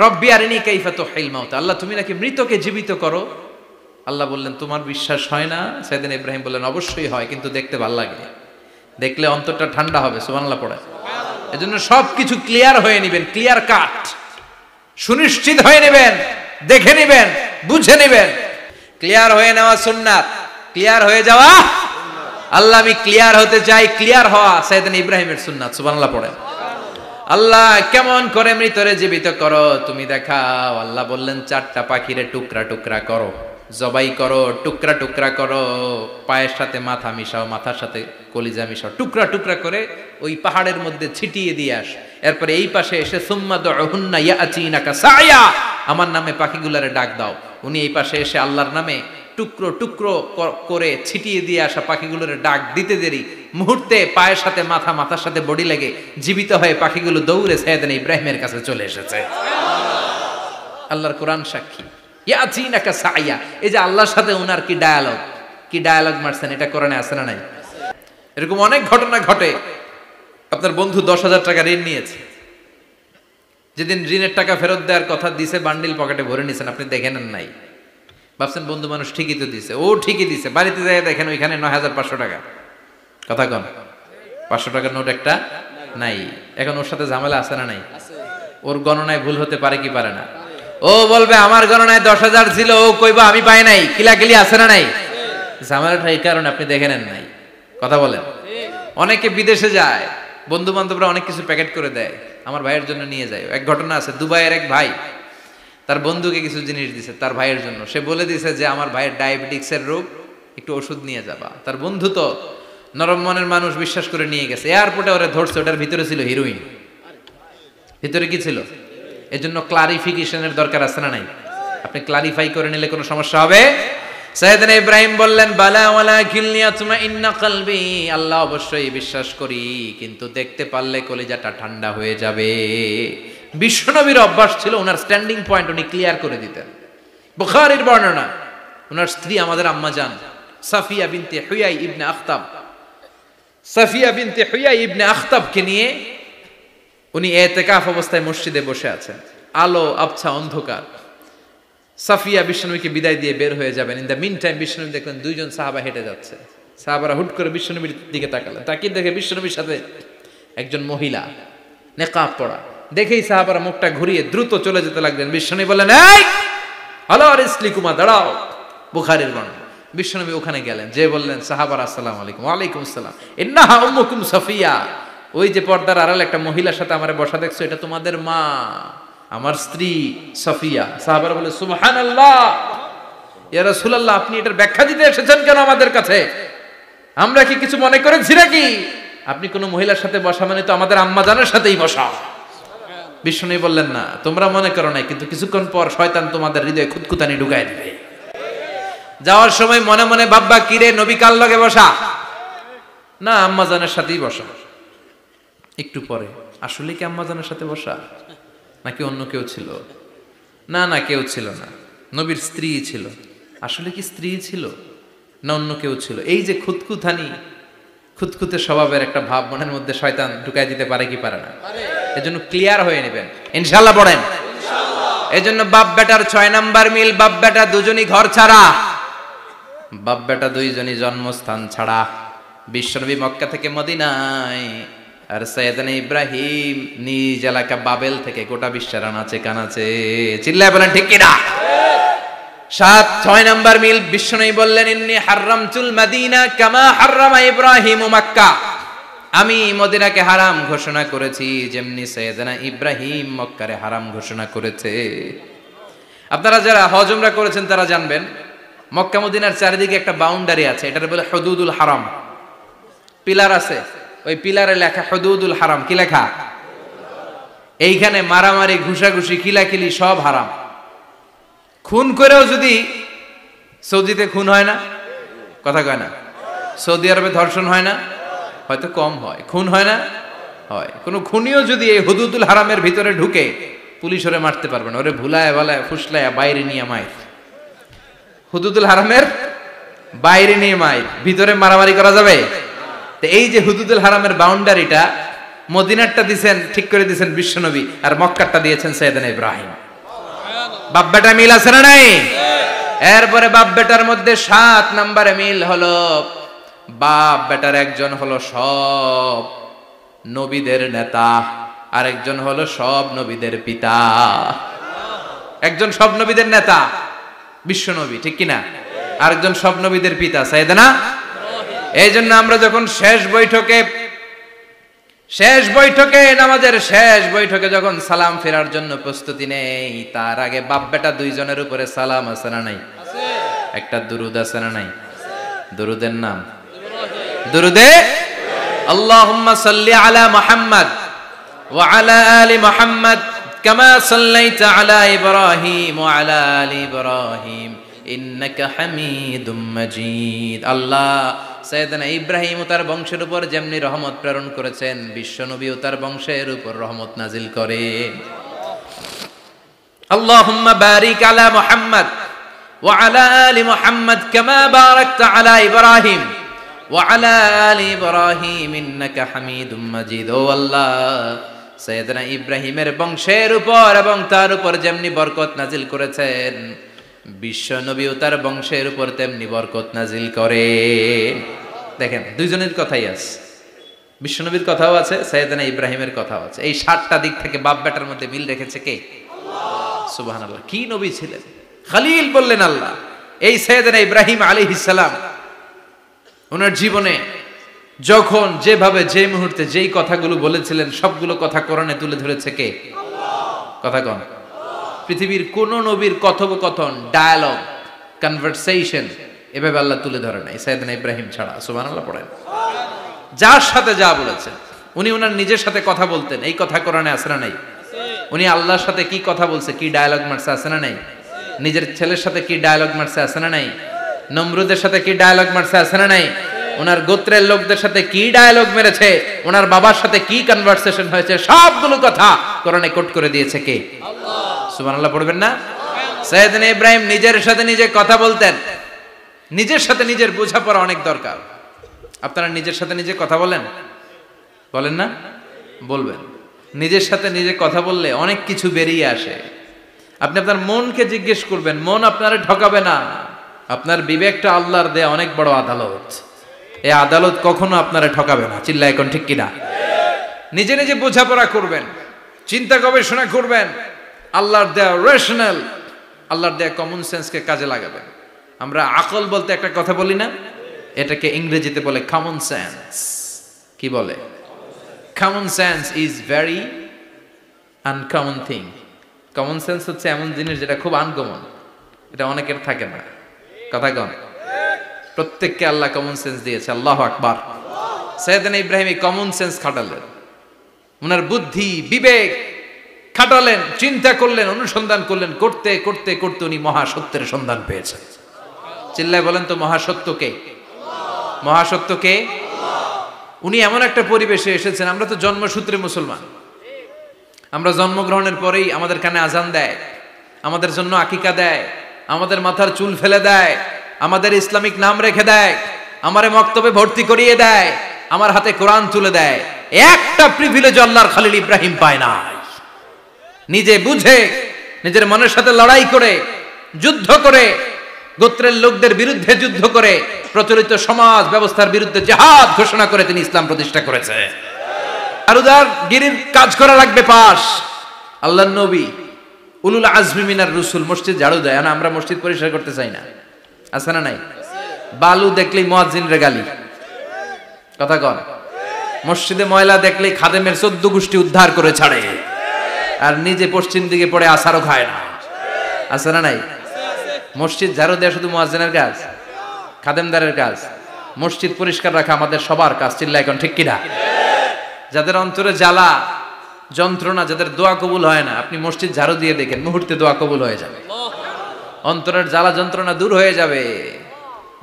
রব্বি আরিনি কাইফা তুহিল মাউতা, আল্লাহ তুমি নাকি মৃতকে জীবিত করো। আল্লাহ বললেন তোমার বিশ্বাস হয় না? সাইয়েদনা ইব্রাহিম বললেন অবশ্যই হয়, কিন্তু দেখতে ভালো লাগে, দেখলে অন্তরটা ঠান্ডা হবে। সুবহানাল্লাহ পড়ে। এজন্য সবকিছু ক্লিয়ার হয়ে নেবেন, ক্লিয়ার কাট, সুনিশ্চিত হয়ে নেবেন, দেখে নেবেন, বুঝে নেবেন। ক্লিয়ার হয়ে নেওয়া সুন্নাত, ক্লিয়ার হয়ে যাওয়া। আল্লাহ আমি ক্লিয়ার হতে চাই, ক্লিয়ার হওয়া সাইয়েদনা ইব্রাহিমের সুন্নাত। সুবহানাল্লাহ পড়ে। আল্লাহ কেমন করে মৃতরে জীবিত করো তুমি দেখাও। আল্লাহ বললেন চারটা পাখিরে টুকরা টুকরা করো, জবাই করো, টুকরা টুকরা করো, পায়ের সাথে মাথা মিশাও, মাথার সাথে কলিজা মিশাও, টুকরা টুকরা করে ওই পাহাড়ের মধ্যে ছিটিয়ে দিয়ে আস। এরপরে এই পাশে এসে সুম্মা দুহুন্না ইয়াতিনাকা সায়া, আমার নামে পাখিগুলারে ডাক দাও। উনি এই পাশে এসে আল্লাহর নামে টুকরো টুকরো করে ছিটিয়ে দিয়ে আসা পাখিগুলোর ডাক দিতে দেরি মুহূর্তে পায়ের সাথে মাথা, মাথার সাথে বডি লেগে জীবিত হয়ে পাখিগুলো দৌড়ে সাইয়েদনা ইব্রাহিমের কাছে চলে এসেছে। আল্লাহর কোরআন সাক্ষী। ইয়াতিনাকা সায়া, এই যে আল্লাহর সাথে উনার কি ডায়ালগ মারছেন, এটা কোরআনে আছে না নাই? এরকম অনেক ঘটনা ঘটে। আপনার বন্ধু 10,000 টাকা ঋণ নিয়েছে, যেদিন ঋণের টাকা ফেরত দেওয়ার কথা দিছে বান্ডিল পকেটে ভরে নিছেন, আপনি দেখেন নাই, ভাবছেন বন্ধু মানুষ ঠিকই তো দিছে, ও ঠিকই দিছে। বাড়িতে যাই দেখেন ওইখানে 9,500 টাকা। কথা কন, 500 টাকার নোট একটা নাই। এখন ওর সাথে ঝামেলা আছে না নাই? ওর গণনায় ভুল হতে পারে কি পারে না? ও বলবে আমার গণনায় 10,000 ছিল, ও কইবা আমি পাই নাই, কিলাকিলি আছে না নাই? ঝামেলাটা এই কারণে আপনি দেখে নেন নাই। কথা বলেন। অনেকে বিদেশে যায়, বন্ধু বান্ধবরা অনেক কিছু প্যাকেট করে দেয়, আমার ভাইয়ের জন্য নিয়ে যায়। এক ঘটনা আছে, দুবাইয়ের এক ভাই তার বন্ধুকে কিছু জিনিস দিছে তার ভাইয়ের জন্য। সে বলে দিছে যে আমার ভাইয়ের ডায়াবেটিক্সের রোগ, একটু ওষুধ নিয়ে যাবা। তার বন্ধু তো নরম মনের মানুষ, বিশ্বাস করে নিয়ে গেছে। এয়ারপোর্টে ওরা ধরছে, ওটার ভিতরে ছিল হিরোইন। ভিতরে কি ছিল? এজন্য ক্লারিফিকেশনের দরকার আছে না নাই? আপনি ক্লারিফাই করে নিলে কোনো সমস্যা হবে? সাইয়েদনা ইব্রাহিম বললেন বালা ওয়ালাকিন লিয়াতমাইন্না কলবি, আল্লাহ অবশ্যই বিশ্বাস করি, কিন্তু দেখতে পারলে কলিজাটা ঠান্ডা হয়ে যাবে। বিশ্বনবীর অভ্যাস ছিল, ওনার স্ট্যান্ডিং পয়েন্ট উনি ক্লিয়ার করে দিতেন। বুখারীর বর্ণনা, ওনার স্ত্রী আমাদের আম্মা জান সাফিয়া বিনতে হুয়াই ইবনে আখতাব, সাফিয়া বিনতে হুয়াই ইবনে আখতাবকে নিয়ে উনি ইতিকাফ অবস্থায় মসজিদে বসে আছেন। আলো আবছা অন্ধকার। সাফিয়া বিশ্বনবীকে বিদায় দিয়ে বের হয়ে যাবেন। ইন দ্য মিন টাইম বিশ্বনবী দেখলেন দুইজন সাহাবা হেঁটে যাচ্ছে। সাহাবারা হুট করে বিশ্বনবীর দিকে তাকালেন, তাকিয়ে দেখে বিশ্বনবীর সাথে একজন মহিলা, নেকাব পরা। দেখেই সাহাবারা মুখটা ঘুরিয়ে দ্রুত চলে যেতে লাগলেন। বিশ্বনবী বললেন এই হলো ইসলিকুমা, দাঁড়াও। বুখারীর বর্ণনা। বিশ্বনবী ওখানে গেলেন, যে বললেন সাহাবারা আসসালামু আলাইকুম। ওয়ালাইকুম আসসালাম। ইন্নাহা উম্মুকুম সাফিয়া, ওই যে পর্দার আড়াল একটা মহিলার সাথে আমারে বসা দেখছো, এটা তোমাদের মা, আমার স্ত্রী সাফিয়া। সাহাবারা বলে সুবহানাল্লাহ, ইয়া রাসূলুল্লাহ আপনি এটার ব্যাখ্যা দিতে এসেছেন কেন আমাদের কাছে? আমরা কি কিছু মনে করেছি নাকি? আপনি কোন মহিলার সাথে বসা মানে তো আমাদের আম্মা জানের সাথেই বসা। বিষ্ণু বললেন না, তোমরা মনে করো নাই, কিন্তু কিছুক্ষণ পর শয়তান তোমাদের হৃদয়ে খুঁতখুঁতানি ঢুকায় দিবে। যাওয়ার সময় মনে মনে ভাববা কিরে নবী কার লগে বসা? না, আম্মা জানের সাথেই বসা। একটু পরে আসলে কি আম্মা জানের সাথে বসা নাকি অন্য কেউ ছিল? না না, কেউ ছিল না, নবীর স্ত্রী ছিল। আসলে কি স্ত্রী ছিল না অন্য কেউ ছিল? এই যে খুঁতখুঁতানি, খুঁতখুঁতে স্বভাবের একটা ভাব মনের মধ্যে শয়তান ঢুকাই দিতে পারে কি পারে না? এজন্য ক্লিয়ার হয়ে নেবেন ইনশাআল্লাহ। পড়েন এজন্য বাপ বেটার 6 নাম্বার মিল, বাপ বেটা দুজনই ঘর ছাড়া, বাপ বেটা দুইজনই জন্মস্থান ছাড়া। বিশ্বনবী মক্কা থেকে মদিনায়, আর সাইয়েদনা ইব্রাহিম নিজ এলাকা বাবেল থেকে গোটা বিশ্বের আনাচে কানাচে। চিল্লায় বলেন ঠিক কিনা? 6 নাম্বার মিল, বিশ্বনবী বললেন ইন্নী হারামতুল মদিনা কামা হারামা ইব্রাহিম মক্কা, আমি মদিনাকে হারাম ঘোষণা করেছি যেমনি সাইয়েদনা ইব্রাহিম মক্কারে হারাম ঘোষণা করেছে। আপনারা যারা হজ উমরা করেছেন তারা জানবেন, মক্কা মদিনার চারিদিকে একটা বাউন্ডারি আছে, এটার বলে হুদুদুল হারাম। পিলার আছে, ওই পিলারে লেখা হুদুদুল হারাম। কি লেখা? এইখানে মারামারি, ঘুষাঘুষি, কিলাকিলি সব হারাম। খুন করেও যদি, সৌদিতে খুন হয় না, কথা কয় না? সৌদি আরবে ধর্ষণ হয় না, হয়তো কম হয়, খুন হয় না, হয়। কোন খুনিও যদি এই হুদুদুল হারামের ভিতরে ঢুকে, পুলিশ ওরে মারতে পারবে না, ওরে ভুলায় ভালায় ফুসলায় বাইরে নিয়ে মায়ের। হুদুদুল হারামের বাইরে নিয়ে মায়ের, ভিতরে মারামারি করা যাবে? তো এই যে হুদুদুল হারামের বাউন্ডারিটা, মদিনারটা দিয়েছেন, ঠিক করে দিয়েছেন বিশ্বনবী, আর মক্কারটা দিয়েছেন সাইয়েদনা ইব্রাহিম। বাপ বেটা মিল আছে না নাই? এরপরে বাপ বেটার মধ্যে 7 নম্বরে মিল হলো বাপ বেটার একজন হলো সব নবীদের নেতা, আরেকজন হলো সব নবীদের পিতা। একজন সব নবীদের নেতা বিশ্ব নবী, ঠিক কিনা? আরেকজন সব নবীদের পিতা সাইয়েদনা। এই জন্য আমরা যখন শেষ বৈঠকে নামাজের শেষ বৈঠকে যখন সালাম ফেরার জন্য প্রস্তুতি নেই, তার আগে বাপ বেটা দুইজনের উপরে সালাম আছে না নাই? একটা দুরুদ আছে না নাই? দুরুদের নাম দুরুদে আল্লাহুম্মা সাল্লি আলা মুহাম্মাদ ওয়া আলা আলি মুহাম্মাদ কামা সাল্লাইতা আলা ইব্রাহিম ওয়া আলা আলি ইব্রাহিম ইন্নাকা হামিদুম মাজিদ। আল্লাহ সাইয়েদনা ইব্রাহিম ও তার বংশের উপর যেমনি রহমত প্রেরণ করেছেন, বিশ্ব নবী ও তার বংশের উপর রহমত নাজিল করেন। আল্লাহুম্মা বারিক আলা মুহাম্মাদ ওয়া আলা আলি মুহাম্মাদ কামা বারাকতা আলা ইব্রাহিম ওয়া আলা আলি ইব্রাহিম ইন্নাকা হামিদুম মাজিদ। ও আল্লাহ, সাইয়েদনা ইব্রাহিমের বংশের উপর এবং তার উপর যেমনি বরকত নাজিল করেছেন, বিশ্ব নবী ও তার বংশের উপর তেমনি বরকত নাজিল করে। দেখেন দুইজনের কথাই আছে, বিশ্ব নবীর কথাও আছে, সাইয়েদনা ইব্রাহিমের কথাও আছে। এই 7টা দিক থেকে বাপ বেটার মধ্যে মিল রেখেছে কে? সুবহানাল্লাহ। কি নবী ছিলেন! খলিল বললেন আল্লাহ। এই সাইয়েদনা ইব্রাহিম আলাইহিস সালাম ওনার জীবনে যখন যেভাবে যে মুহূর্তে যেই কথাগুলো বলেছিলেন, সবগুলো কথা কোরআনে তুলে ধরেছে কে? কথা কন। পৃথিবীর কোন নবীর কথোপকথন, ডায়ালগ, কনভারসেশন এভাবে আল্লাহ তুলে ধরে নাই সাইয়েদনা ইব্রাহিম ছাড়া। সুবহানাল্লাহ পড়েন। যার সাথে যা বলেছেন, উনি ওনার নিজের সাথে কথা বলতেন, এই কথা কোরআনে আছে না নাই? উনি আল্লাহর সাথে কি কথা বলছে, কি ডায়ালগ মারছে, আছে না নাই? নিজের ছেলের সাথে কি ডায়ালগ মারছে, আছে না নাই? নমরুদের সাথে কি ডায়ালগ মারছে, আছে না নাই? ওনার গোত্রের লোকদের সাথে কি ডায়ালগ মেরেছে, ওনার বাবার সাথে কি কনভারসেশন হয়েছে, সবগুলো কথা কোরআনে কোট করে দিয়েছে কে? সুবহানাল্লাহ পড়বেন না? সাইয়েদনা ইব্রাহিম নিজের সাথে নিজে কথা বলতেন। নিজের সাথে নিজের বোঝাপড়া অনেক দরকার। আপনারা নিজের সাথে নিজে কথা বলেন না? বলবেন। নিজের সাথে নিজে কথা বললে অনেক কিছু বেরিয়ে আসে। আপনি আপনার মনকে জিজ্ঞেস করবেন, মন আপনারে ঠকাবে না। আপনার বিবেকটা আল্লাহর দেয়া অনেক বড় আদালত। এই আদালত কখনো আপনারে ঠকাবে না। চিল্লা এখন ঠিক কিনা? নিজে নিজে বোঝাপড়া করবেন, চিন্তা গবেষণা করবেন, আল্লাহর দেয়া রেশনাল, আল্লাহর দেয়া কমন সেন্সকে কাজে লাগাবেন। আমরা আকল বলতে একটা কথা বলি না, এটাকে ইংরেজিতে বলে কমন সেন্স। কি বলে? Common sense is very uncommon thing. Common sense হচ্ছে এমন জিনিস যেটা খুব আনকমন, এটা অনেকের থাকে না। কথা কন। প্রত্যেককে আল্লাহ কমন সেন্স দিয়েছে। আল্লাহু আকবার। সাইয়েদনা ইব্রাহিম এই কমন সেন্স খাটালেন, ওনার বুদ্ধি বিবেক খাটালেন, চিন্তা করলেন, অনুসন্ধান করলেন, করতে করতে করতে উনি মহাসত্যের সন্ধান পেয়েছেন। চিল্লায় বলেন তো মহাসত্যকে? মহাসত্যকে? উনি এমন একটা পরিবেশে এসেছেন, আমরা তো জন্মসূত্রে মুসলমান। আমরা জন্মগ্রহণের পরেই আমাদের কানে আজান দেয়, আমাদের জন্য আকিকা দেয়, আমাদের মাথার চুল ফেলে দেয়, আমাদের ইসলামিক নাম রেখে দেয়, আমারে মক্তবে ভর্তি করিয়ে দেয়, আমার হাতে কোরআন তুলে দেয়। একটা প্রিভিলেজ আল্লাহর খলিল ইব্রাহিম পায় না। নিজে বুঝে, নিজের মনের সাথে লড়াই করে, যুদ্ধ করে, গোত্রের লোকদের বিরুদ্ধে যুদ্ধ করে, প্রচলিত সমাজ ব্যবস্থার বিরুদ্ধে জিহাদ ঘোষণা করে তিনি ইসলাম প্রতিষ্ঠা করেছে। আর উদার গিরির কাজ করা লাগবে পাশ। আল্লাহর নবী উলুল আজমি মিনার রসুল মসজিদ ঝাড়ু দেয় না, আমরা মসজিদ পরিষ্কার করতে চাই না। আছে না নাই? বালু দেখলেই মুয়াজ্জিনের গালি। কথা কন। মসজিদে ময়লা দেখলেই খাদেমের 14 গোষ্ঠী উদ্ধার করে ছাড়ে, আর নিজে পশ্চিম দিকে পড়ে আসারও খায় না। আছে না নাই? মসজিদ ঝাড়ু দেয়া শুধু মুয়াজ্জিনের কাজ, খাদেমদারের কাজ। মসজিদ পরিষ্কার রাখা আমাদের সবার কাজ। চিল্লা এখন ঠিক কিনা? যাদের অন্তরে জ্বালা যন্ত্রণা, যাদের দোয়া কবুল হয় না, আপনি মসজিদ ঝাড়ু দিয়ে দেখেন, মুহূর্তে দোয়া কবুল হয়ে যাবে। অন্তরের জ্বালা যন্ত্রণা দূর হয়ে যাবে,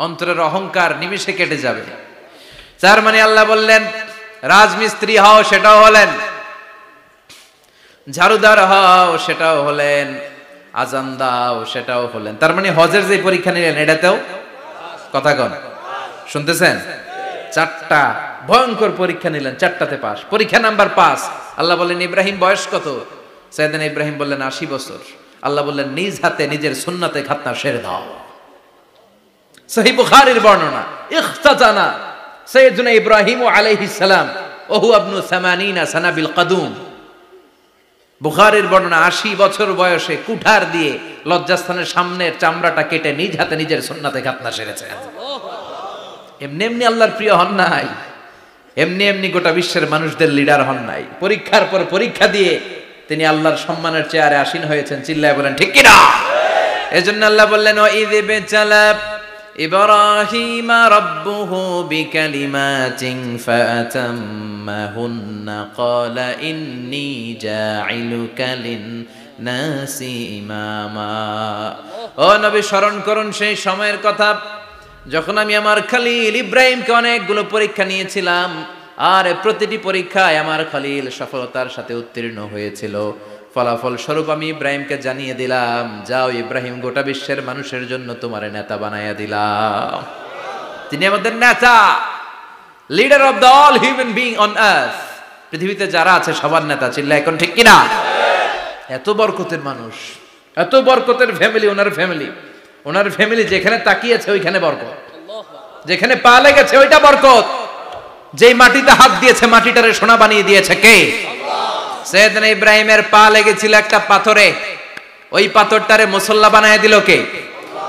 অন্তরের অহংকার নিমিষে কেটে যাবে। তার মানে আল্লাহ বললেন রাজমিস্ত্রি হও, সেটাও হলেন, ঝাড়ুদার হও, সেটাও হলেন, আজান দাও, সেটাও হলেন। তার মানে হজের যে পরীক্ষা নিলেন এটাতেও, কথা কন, শুনতেছেন? 4টা ভয়ঙ্কর পরীক্ষা নিলেন, 4টাতে পাস। পরীক্ষা নাম্বার 5। আল্লাহ বলেন ইব্রাহিম বয়স কত? সাইয়েদনা ইব্রাহিম বললেন 80 বছর। আল্লাহ বললেন নিজ হাতে নিজের সুন্নাতে খাতনা সেরে দাও। সহিহ বুখারীর বর্ণনা, ইখতাতানা সাইয়্যিদুনা ইব্রাহিম আলাইহিস সালাম ওয়া হুয়া ইবনু 80 সানা বিল কদুম। বুখারীর বর্ণনা 80 বছর বয়সে কুঠার দিয়ে লজ্জাস্থানের সামনের চামড়াটা কেটে নিজ হাতে নিজের সুন্নাতে খাতনা সেরেছেন। এমনি এমনি আল্লাহর প্রিয় হন নাই, এমনি এমনি গোটা বিশ্বের মানুষদের লিডার হন নাই। পরীক্ষার পর পরীক্ষা দিয়ে তিনি আল্লাহর সম্মানের চেয়ারে আসীন হয়েছেন। চিল্লায় বলেন ঠিক কিনা? এজন্য আল্লাহ বললেন ওয়া ইয বিতালা ইব্রাহিম রাব্বুহু বিকালিমাতিন ফাআতাম্মাহুন্না ক্বালা ইন্নী জাঈলুকা লিন-নাসি ইমামা। ও নবী, স্মরণ করুন সেই সময়ের কথা যখন আমি আমার খলিল ইব্রাহিমকে অনেকগুলো পরীক্ষা নিয়েছিলাম, আর প্রতিটি পরীক্ষায় আমার খলিল সফলতার সাথে উত্তীর্ণ হয়েছিল। ফলাফল স্বরূপ আমি ইব্রাহিমকে জানিয়ে দিলাম, যাও ইব্রাহিম, গোটা বিশ্বের মানুষের জন্য তোমার নেতা বানাইয়া দিলাম। তিনি আমাদের নেতা, leader of the all human being on earth. পৃথিবীতে যারা আছে সবার নেতা। চিল্লা এখন ঠিক কিনা? এত বরকতের মানুষ, এত বরকতের ফ্যামিলি, ওনার ফ্যামিলি যেখানে তাকিয়েছে ওইখানে বরকত, যেখানে পা লেগেছে ওইটা বরকত। যেই মাটিতে হাত দিয়েছে মাটিটারে সোনা বানিয়ে দিয়েছে কে? সাইয়েদনা ইব্রাহিমের পা লেগেছিল একটা পাথরে, ওই পাথরটারে মুসল্লা বানায় দিল কে?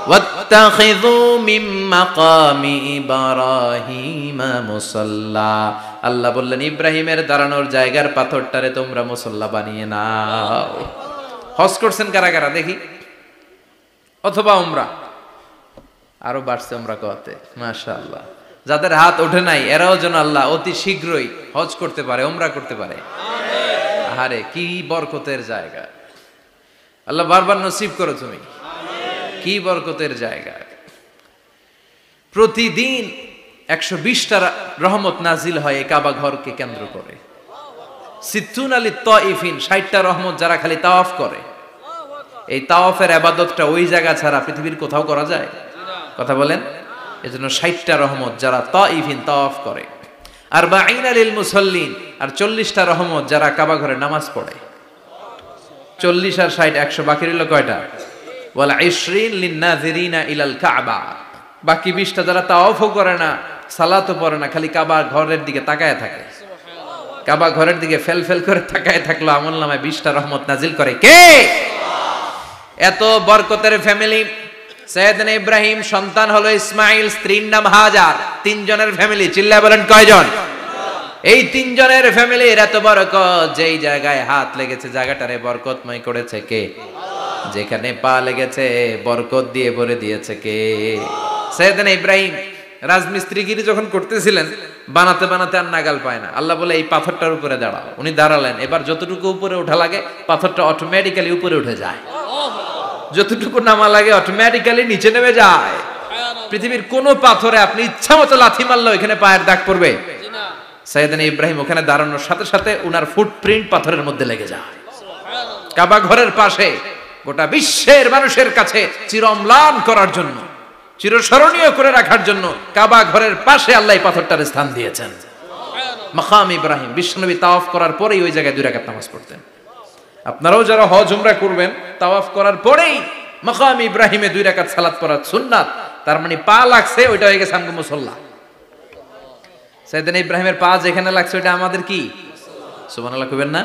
ওয়াত্তাখিযু মিন মাকামি ইব্রাহিমা মুসাল্লা। আল্লাহ বললেন ইব্রাহিমের দাঁড়ানোর জায়গার পাথরটারে তোমরা মুসল্লা বানিয়ে নাও। হজ করছেন কারা কারা দেখি? অথবা উমরা? আরো বাড়ছে উমরা করতে, মাশাআল্লাহ। যাদের হাত ওঠে নাই এরাও যেন আল্লাহ অতি শীঘ্রই হজ করতে পারে, উমরা করতে পারে। আহারে কি বরকতের জায়গা, আল্লাহ বারবার নসিব করো তুমি। কি বরকতের জায়গা। প্রতিদিন 120টা রহমত নাজিল হয় এই কাবা ঘরকে কেন্দ্র করে। সিত্তুন আলী তাইফিন, 60টা রহমত যারা খালি তাওয়াফ করে। এই তাওয়াফের ইবাদতটা ওই জায়গা ছাড়া পৃথিবীর কোথাও করা যায়? কথা বলেন। এজন্য 60টা রহমত যারা তাইফিন তাওয়াফ করে। আর বাঈনা লিল মুসাল্লিন, আর 40টা রহমত যারা কাবা ঘরে নামাজ পড়ে। 40 আর 60 100, বাকি রইল কয়টা? ওয়াল 20 লিন নাযিরিনা ইলাল কাবা। বাকি 20টা যারা তাওয়াফও করে না, সালাতও পড়ে না, খালি কাবা ঘরের দিকে তাকায় থাকে। কাবা ঘরের দিকে ফেল করে তাকায় থাকলো, আমলনামায় 20টা রহমত নাজিল করে কে? এত বরকতের ফ্যামিলি। সাইয়েদনা ইব্রাহিম সন্তান হলো ইসমাইল, স্ত্রীর নাম হাজার। 3 জনের ফ্যামিলি। চিল্লায় বলেন কয়জন? এই 3 জনের ফ্যামিলির এত বরকত, যেই জায়গায় হাত লেগেছে জায়গাটারে বরকতময় করেছে কে? যেখানে পা লেগেছে বরকত দিয়ে ভরে দিয়েছে কে? সাইয়েদনা ইব্রাহিম রাজমিস্ত্রিগিরি যখন করতেছিলেন, বানাতে বানাতে আর নাগাল পায় না। আল্লাহ বলে এই পাথরটার উপরে দাঁড়াও। উনি দাঁড়ালেন। এবার যতটুকু উপরে ওঠা লাগে পাথরটা অটোমেটিক্যালি উপরে উঠে যায়, যতটুকু নামা লাগে অটোমেটিক্যালি নিচে নেমে যায়। পৃথিবীর কোন পাথরে আপনি ইচ্ছা মতো লাথি মারলে এখানে পায়ের দাগ পড়বে? সাইয়েদনা ইব্রাহিম ওখানে দাঁড়ানোর সাথে সাথে উনার ফুটপ্রিন্ট পাথরের মধ্যে লেগে যায়। কাবা ঘরের পাশে গোটা বিশ্বের মানুষের কাছে চিরম্লান করার জন্য, চিরস্মরণীয় করে রাখার জন্য কাবা ঘরের পাশে আল্লাহ এই পাথরটার স্থান দিয়েছেন। মাকাম ইব্রাহিম। বিশ্বনবী তাওয়াফ করার পরেই ওই জায়গায় 2 রাকাত নামাজ পড়তেন। আপনারাও যারা হজ উমরা করবেন, তাওয়াফ করার পরেই মাকাম ইব্রাহিমে 2 রাকাত সালাত পড়া সুন্নাত। তার মানে পা লাগছে, ওইটা হয়ে গেছে আমগো মুসল্লা। সাইয়েদনা ইব্রাহিমের পা যেখানে লাগছে ওইটা আমাদের কি? সুবহানাল্লাহ কইবেন না?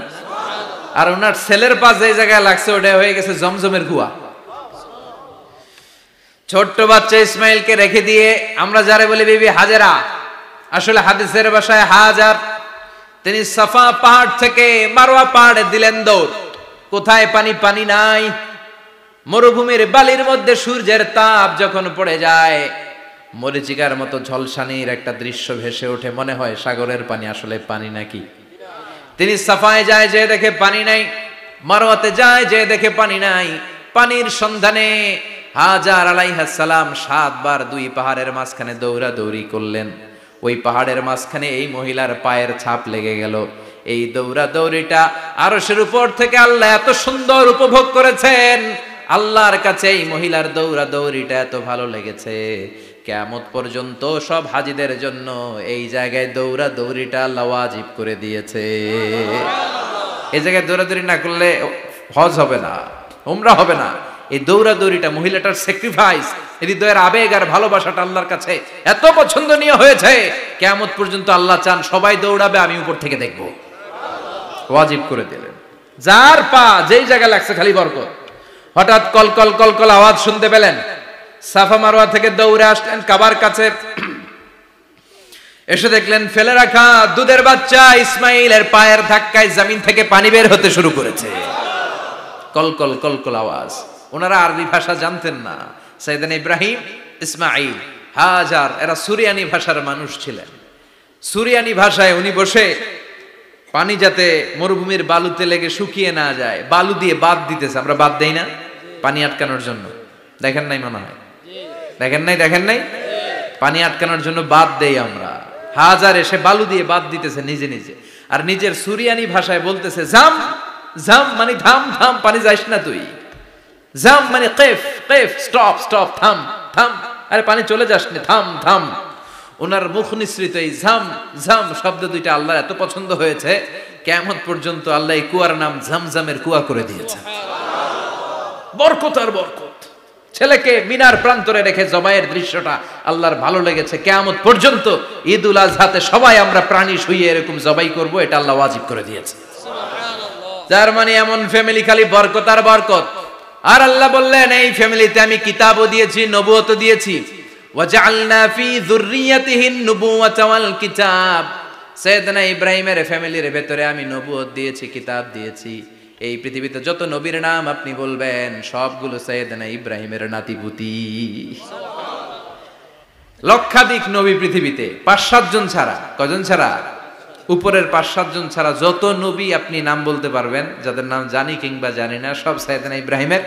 আর ওনার ছেলের পা যে জায়গায় লাগছে ওটা হয়ে গেছে জমজমের কুয়া। ছোট্ট বাচ্চা ইসমাইলকে রেখে দিয়ে আমরা যারে বলি বিবি হাজেরা, আসলে হাদিসের ভাষায় হাজার, তিনি সাফা পাহাড় থেকে মারওয়া পাহাড়ে দিলেন দৌড়। কোথায় পানি? পানি নাই। মরুভূমির বালির মধ্যে সূর্যের তাপ যখন পড়ে যায়, মরিচিকার মতো ঝলসানির একটা দৃশ্য ভেসে ওঠে, মনে হয় সাগরের পানি, আসলে পানি নাকি। তিনি সাফায় যায়, যে দেখে পানি নাই। মারওয়াতে যায়, যে দেখে পানি নাই। পানির সন্ধানে হাজার আলাইহিস সালাম 7 বার 2 পাহাড়ের মাঝখানে দৌড়াদৌড়ি করলেন। ওই পাহাড়ের মাঝখানে এই মহিলার পায়ের ছাপ লেগে গেল। এই দৌড়াদৌড়িটা আরশের উপর থেকে আল্লাহ এত সুন্দর উপভোগ করেছেন। আল্লাহর কাছে এই মহিলার দৌড়াদৌড়িটা এত ভালো লেগেছে, কিয়ামত পর্যন্ত সব হাজীদের জন্য এই জায়গায় দৌড়াদৌড়িটা আল্লাহ ওয়াজিব করে দিয়েছে। এই জায়গায় দৌড়াদৌড়ি না করলে হজ হবে না। উমরা হবে না। এই দৌড়াদৌড়িটা, মহিলাটার স্যাক্রিফাইস, হৃদয়ের আবেগ আর ভালোবাসাটা আল্লাহর কাছে এত পছন্দনীয় হয়েছে, কিয়ামত পর্যন্ত আল্লাহ চান সবাই দৌড়াবে, আমি উপর থেকে দেখব। ওয়াজিব করে দিলেন। যার পা যেই জায়গায় লাগছে খালি বরকত। হঠাৎ কলকল কলকল আওয়াজ শুনতে পেলেন, সাফা মারওয়া থেকে দৌড়ে আসলেন কাবার কাছে, এসে দেখলেন ফেলে রাখা দুধের বাচ্চা ইসমাইলের পায়ের ধাক্কায় জমিন থেকে পানি বের হতে শুরু করেছে। কলকল কলকল আওয়াজ। ওনারা আরবি ভাষা জানতেন না। সাইয়েদনা ইব্রাহিম, ইসমাইল, হাজার এরা সুরিয়ানি ভাষার মানুষ ছিলেন। সুরিয়ানি ভাষায় উনি বসে পানি যাতে মরুভূমির বালুতে লেগে শুকিয়ে না যায়, বালু দিয়ে বাদ দিতেছে। আমরা বাদ দেই না পানি আটকানোর জন্য? দেখেন নাই মনে হয়? দেখেন নাই পানি আটকানোর জন্য বাদ দেই আমরা। হাজার এসে বালু দিয়ে বাদ দিতেছে নিজে নিজে, আর নিজের সুরিয়ানি ভাষায় বলতেছে জাম জাম, মানে থাম থাম, পানি যাইস না তুই। জাম মানে কেফ কেফ, স্টপ স্টপ, থাম থাম, আরে পানি চলে যাস না, থাম থাম। ওনার মুখ নিঃসৃত এই ঝাম ঝাম শব্দ দুইটা আল্লাহর এত পছন্দ হয়েছে, কিয়ামত পর্যন্ত আল্লাহ এই কুয়ার নাম ঝমঝমের কুয়া করে দিয়েছে। বরকত আর বরকত। ছেলেকে মিনার প্রান্তরে রেখে জবাইয়ের দৃশ্যটা আল্লাহর ভালো লেগেছে। কিয়ামত পর্যন্ত ঈদুল আজহাতে সবাই আমরা প্রাণী শুইয়ে এরকম জবাই করব, এটা আল্লাহ ওয়াজিব করে দিয়েছে। যার মানে এমন ফ্যামিলি খালি বরকত আর বরকত। আর আল্লাহ বললেন এই ফ্যামিলিতে আমি কিতাবও দিয়েছি, নবুয়তও দিয়েছি। ওয়াজআলনা ফি যুররিয়াতিহিন নুবুওয়াতা ওয়াল কিতাব। সাইয়েদনা ইব্রাহিমের ফ্যামিলির ভেতরে আমি নবুয়ত দিয়েছি, কিতাব দিয়েছি। এই পৃথিবীতে যত নবীর নাম আপনি বলবেন সবগুলো সাইয়েদনা ইব্রাহিমের নাতিপুতি। লক্ষাধিক নবী পৃথিবীতে, 5-7 জন ছাড়া। কজন ছাড়া? উপরের 5-7 জন ছাড়া যত নবী আপনি নাম বলতে পারবেন, যাদের নাম জানি কিংবা জানি না, সব সাইয়েদনা ইব্রাহিমের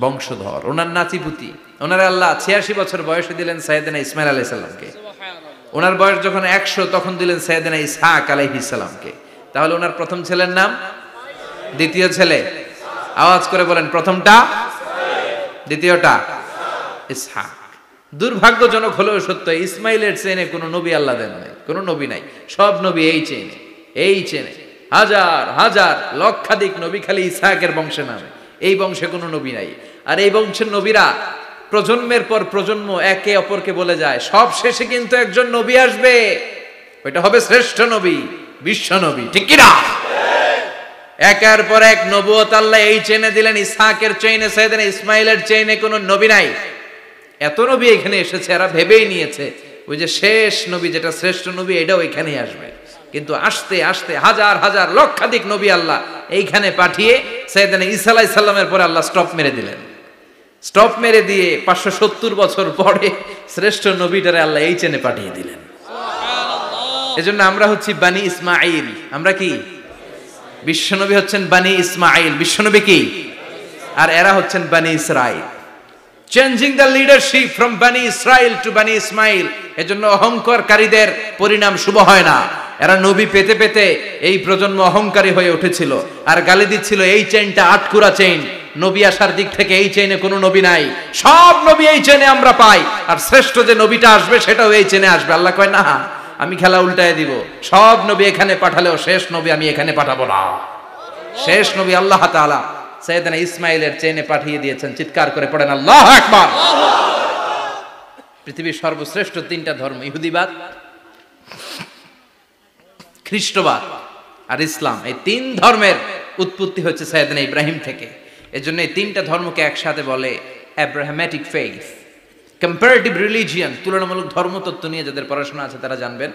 বংশধর, ওনার নাতিপুতি। ওনার আল্লাহ 86 বছর বয়সে দিলেন সাইয়েদনা ইসমাইল আলাইহিস সালামকে। ওনার বয়স যখন 100 তখন দিলেন সাইয়েদনা ইসহাক আলাইহিস সালামকে। তাহলে ওনার প্রথম ছেলের নাম, দ্বিতীয় ছেলে, আওয়াজ করে বলেন, প্রথমটা দ্বিতীয়টা ইসহাক। দুর্ভাগ্যজনক হলেও সত্য, ইসমাইলের চেনে কোনো নবী আল্লাহ দেন নাই, কোনো নবী নাই। সব নবী এই চেনে হাজার হাজার লক্ষাধিক নবী খালি ইসহাকের বংশে নামে। এই বংশে কোনো নবী নাই। আর এই বংশের নবীরা প্রজন্মের পর প্রজন্ম একে অপরকে বলে যায়, সব শেষে কিন্তু একজন নবী আসবে, ওইটা হবে শ্রেষ্ঠ নবী, বিশ্ব নবী। ঠিক কি না? একের পর এক নবুয়ত আল্লাহ এই চেনে দিলেন। ইসহাকের চেইনে, সাইয়েদনা ইসমাইলের চেইনে কোনো নবী নাই। এত নবী এখানে এসেছে, এরা ভেবেই নিয়েছে ওই যে শেষ নবী, যেটা শ্রেষ্ঠ নবী, এটাও এখানেই আসবে। কিন্তু আস্তে আস্তে হাজার হাজার লক্ষাধিক নবী আল্লাহ এইখানে পাঠিয়ে সাইয়েদনা ঈসা আলাইহিস সালামের পরে আল্লাহ স্টপ মেরে দিলেন। স্টপ মেরে দিয়ে 570 বছর পরে শ্রেষ্ঠ নবীটারে আল্লাহ এই চেনে পাঠিয়ে দিলেন। এজন্য আমরা হচ্ছি বানি ইসমাইল। আমরা কি? বিশ্বনবী হচ্ছেন বানি ইসমাইল, বিশ্বনবী কি? আর এরা হচ্ছেন বানি Israil. Changing the leadership from বানি ইসরাইল টু বানি ইসমাইল। এজন্য অহংকারকারীদের পরিণাম শুভ হয় না। এরা নবী পেতে পেতে এই প্রজন্ম অহংকারী হয়ে উঠেছিল আর গালি দিচ্ছিল এই চেইনটা আটকুরা চেইন, নবী আসার দিক থেকে এই চেইনে কোনো নবী নাই, সব নবী এই চেইনে আমরা পাই, আর শ্রেষ্ঠ যে নবীটা আসবে সেটাও এই চেইনে আসবে। আল্লাহ কয় না, আমি খেলা উল্টায় দিব, সব নবী এখানে পাঠালেও শেষ নবী আমি এখানে পাঠাবো না। শেষ নবী আল্লাহ তাআলা সাইয়েদনা ইসমাইলের চেইনে পাঠিয়ে দিয়েছেন। চিৎকার করে পড়েন আল্লাহু আকবার। পৃথিবীর সর্বশ্রেষ্ঠ 3টা ধর্ম, ইহুদিবাদ, খ্রিস্টবাদ আর ইসলাম, এই 3 ধর্মের উৎপত্তি হচ্ছে সাইয়েদনা ইব্রাহিম থেকে। এজন্য এই 3টা ধর্মকে একসাথে বলে অ্যাব্রাহামেটিক ফেইথ, কম্পারেটিভ রিলিজিয়ন। তুলনামূলক ধর্মতত্ত্ব নিয়ে যাদের পড়াশোনা আছে তারা জানবেন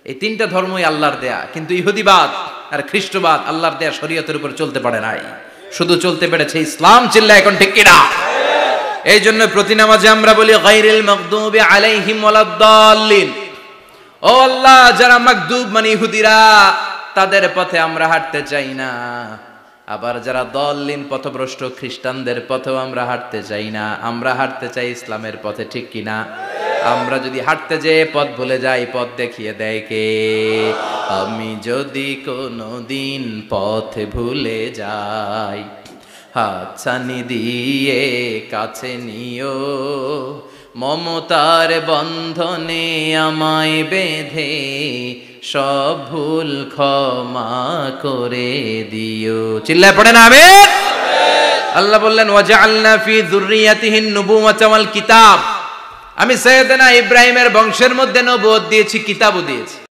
এই 3টা ধর্মই আল্লাহর দেয়া। কিন্তু ইহুদিবাদ আর খ্রিস্টবাদ আল্লাহর দেয়া শরীয়তের উপর চলতে পারে নাই, শুধু চলতে পেরেছে ইসলাম। চিল্লা এখন ঠিক কিনা? এই জন্য প্রতি নামাজে আমরা বলি গায়রিল মাগদুবি আলাইহিম ওয়ালাদ-দাল্লিন। ও আল্লাহ, যারা মাগদুব মানে ইহুদিরা, তাদের পথে আমরা হাঁটতে চাই না। আবার যারা দল্লিন পথভ্রষ্ট খ্রিস্টানদের পথেও আমরা হাঁটতে চাই না। আমরা হাঁটতে চাই ইসলামের পথে। ঠিক কিনা? আমরা যদি হাঁটতে যেয়ে পথ ভুলে যাই, পথ দেখিয়ে দেয় কে? আমি যদি কোনোদিন পথে ভুলে যাই, হাতছানি দিয়ে কাছে নিও, মমতার বন্ধনে আমায় বেঁধে সব ভুল ক্ষমা করে দিও। চিল্লায় পড়েন আমিন। আল্লাহ বললেন ওয়াজআলনা ফি যুররিয়াতিহিন নুবুওয়াতা ওয়াল কিতাব, আমি সাইয়েদনা ইব্রাহিমের বংশের মধ্যে নবুয়ত দিয়েছি, কিতাবও দিয়েছি।